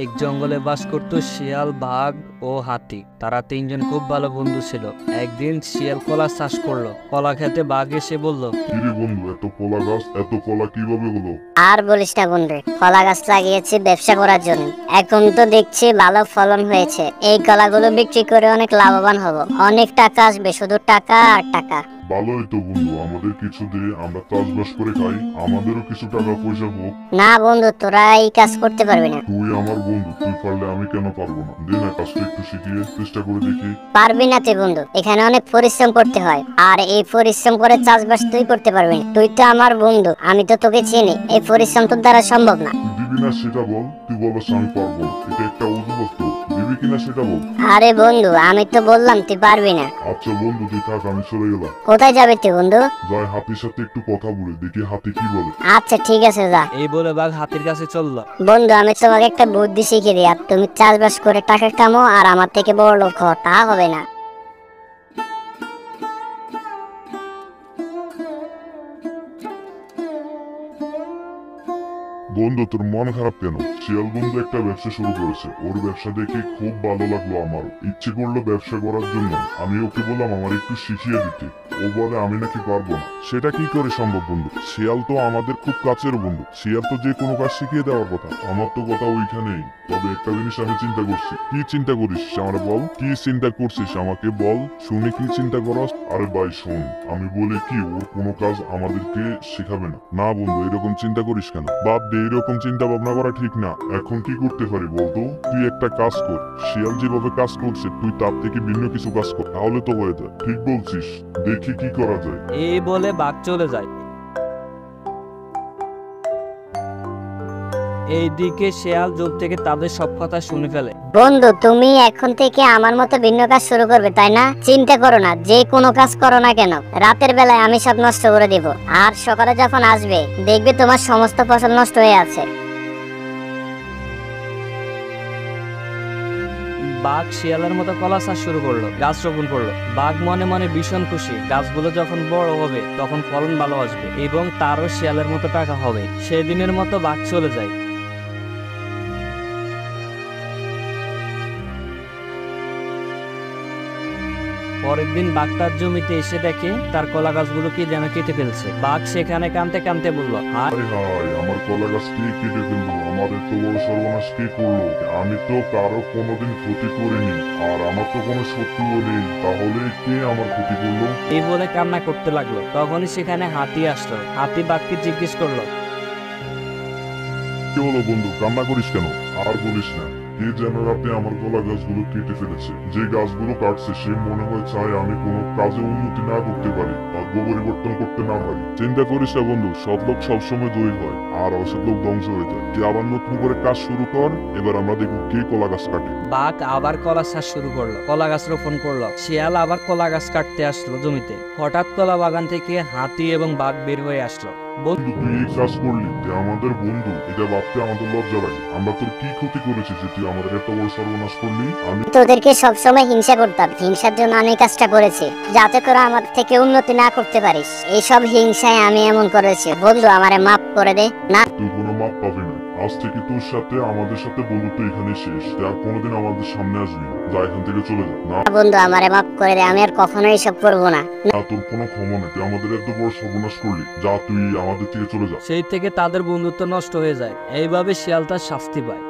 এক জঙ্গলে বাস করত শিয়াল, বাঘ ও হাতি। তারা তিনজন খুব ভালো বন্ধু ছিল। একদিন শিয়াল কলা চাষ করলো। কলা খেতে বাঘ এসে বলল, কিরে বন্ধু, এত কলা গাছ, এত কলা কিভাবে হলো? আর বলিস না বন্ধু, কলা গাছ লাগিয়েছি ব্যবসা করার জন্য। এখন তো দেখছি ভালো ফলন হয়েছে। এই কলাগুলো বিক্রি করে অনেক লাভবান হব, অনেক টাকা আসবে, শুধু টাকা আর টাকা। ভালোই তো বন্ধু, আমাদের কিছু দে, আমরা চাষবাস করে খাই, আমাদেরও কিছু টাকা পয়সা হোক। না বন্ধু, তোরা এই কাজ করতে পারবি না। তুই আমার বন্ধু, তুই পারলে আমি কেন পারবো না? দে না, কাজটা একটু শিখিয়ে চেষ্টা করে দেখি। পারবি না তুই বন্ধু, এখানে অনেক পরিশ্রম করতে হয়, আর এই পরিশ্রম করে চাষবাস তুই করতে পারবি না। তুই তো আমার বন্ধু, আমি তো তোকে চিনি, এই পরিশ্রম তোর দ্বারা সম্ভব না। তুই দিবি না সেটা বল, তুই বলস আমি পারবো না। এটা একটা অজুহাত তো, দিবি কিনা সেটা বল। আরে বন্ধু, আমি তো বললাম তুই পারবি না। আচ্ছা বন্ধু, তুই থাক, আমি চলে গেলাম। কোথায় যাবে তুই বন্ধু? যাই হাতির সাথে একটু কথা বলে দেখি হাতি কি বলে। আচ্ছা ঠিক আছে, যা। এই বলে বাঘ হাতির কাছে চলল। বন্ধু, আমি তোমাকে একটা বুদ্ধি শিখিয়ে দিই, আর তুমি চাষবাস করে টাকা কামাও আর আমার থেকে বড় লোক হও, তা হবে না। বন্ধু, তোর মন খারাপ কেন? শিয়াল বন্ধু একটা ব্যবসা শুরু করেছে, ওর ব্যবসা দেখে খুব ভালো লাগলো আমার, ইচ্ছে করলো ব্যবসা করার জন্য। আমি ওকে বললাম আমার একটু শিখিয়ে দিতে, ও বলে আমি নাকি পারবো না। সেটা কি করে সম্ভব বন্ধু? শিয়াল তো আমাদের খুব কাছের বন্ধু, শিয়াল তো যে কোনো কাজ শিখিয়ে দেওয়ার কথা। আমার তো কথা ওইখানেই। তবে একটা জিনিস আমি চিন্তা করছি। কি চিন্তা করিস আমার বল? কি চিন্তা করছিস আমাকে বল, শুনে কি চিন্তা করস? আরে ভাই শোন, আমি বলি কি, ওর কোনো কাজ আমাদেরকে শেখাবে না। না বন্ধু, এরকম চিন্তা করিস কেন? বাদ দে, এরকম চিন্তা ভাবনা করা ঠিক না। এখন কি করতে পারি বলতো? তুই একটা কাজ কর, শিয়াল যেভাবে কাজ করছে তুই তার থেকে ভিন্ন কিছু কাজ কর, তাহলে তো হয়ে যায়। ঠিক বলছিস, দেখি কি করা যায়। এই বলে বাঘ চলে যায়। এইদিকে শিয়াল জোর থেকে তাদের সব কথা শুনে ফেলে। বন্ধু, তুমি এখন থেকে আমার মতো ভিন্ন কাজ শুরু করবে, তাই না? চিন্তা করো না, যে কোনো কাজ করো না কেন, রাতের বেলায় আমি সব নষ্ট করে দিব, আর সকালে যখন আসবে দেখবে তোমার সমস্ত ফসল নষ্ট হয়ে আছে। বাঘ শিয়ালের মতো কলা চাষ শুরু করলো, গাছ রোপণ করলো। বাঘ মনে মনে ভীষণ খুশি, গাছগুলো যখন বড় হবে তখন ফলন ভালো আসবে এবং তারও শিয়ালের মতো টাকা হবে। সেদিনের মতো বাঘ চলে যায়। পরের দিন বাঘ তার জমিতে এসে দেখে তার কলা গাছগুলো কি যেন কেটে ফেলছে। বাঘ সেখানে কাঁদতে কাঁদতে বলল, হায় হায়, আমার কলা গাছ কে কেটে ফেললো? আমার এত বড় সর্বনাশ কে করলো? আমি তো কারো কোনোদিন ক্ষতি করিনি, আর আমার তো কোনো শত্রুও নেই, তাহলে কে আমার ক্ষতি করলো? এই বলে কান্না করতে লাগলো। তখনই সেখানে হাতি আসলো। হাতি বাঘকে জিজ্ঞেস করলো, কি হলো বন্ধু, কান্না করিস কেন? আর বলিস না, কে যেন রাতে আমার কলা গাছগুলো কেটে ফেলেছে। যে গাছগুলো কাটছে সে মনে হয় চায় আমি কোনো কাজে উন্নতি না করতে পারি, ভাগ্য পরিবর্তন করতে না পারি। চিন্তা করিস না বন্ধু, সৎ লোক সবসময় জয়ী হয় আর অসৎ লোক ধ্বংস হয়ে যায়। তুই আবার নতুন করে কাজ শুরু কর, এবার আমরা দেখব কে কলা গাছ কাটে। বাঘ আবার কলা চাষ শুরু করলো, কলা গাছ রোপণ করলো। শিয়াল আবার কলা গাছ কাটতে আসলো জমিতে। হঠাৎ কলা বাগান থেকে হাতি এবং বাঘ বের হয়ে আসলো। বন্ধু, তুই এই কাজ করলি, তুই আমাদের বন্ধু, এটা ভাবতে আমাদের লজ্জা লাগে। আমরা তোর কি ক্ষতি করেছি যে তুই আমাদের এত বড় সর্বনাশ করলি? আমি তোদেরকে সবসময় হিংসা করতাম, হিংসার জন্য আমি কাজটা করেছি, যাতে করে আমার থেকে উন্নতি না করতে পারিস। এইসব হিংসায় আমি এমন করেছি। বন্ধু, আমারে মাফ করে দে না। তুই কোনো মাপ পাবি না। আজ থেকে তোর সাথে আমাদের সাথে বন্ধুত্ব এখানে শেষ। তুই আর কোনোদিন আমাদের সামনে আসবি না। যা, এখান থেকে চলে যা। না বন্ধু, আমারে মাফ করে দে, আমি আর কখনো এইসব করবো না। না, তোর কোনো ক্ষমা নেই। তুই আমাদের এত বড় সর্বনাশ করলি। যা, তুই আমাদের থেকে চলে যা। সেই থেকে তাদের বন্ধুত্ব নষ্ট হয়ে যায়। এইভাবে শিয়াল তার শাস্তি পায়।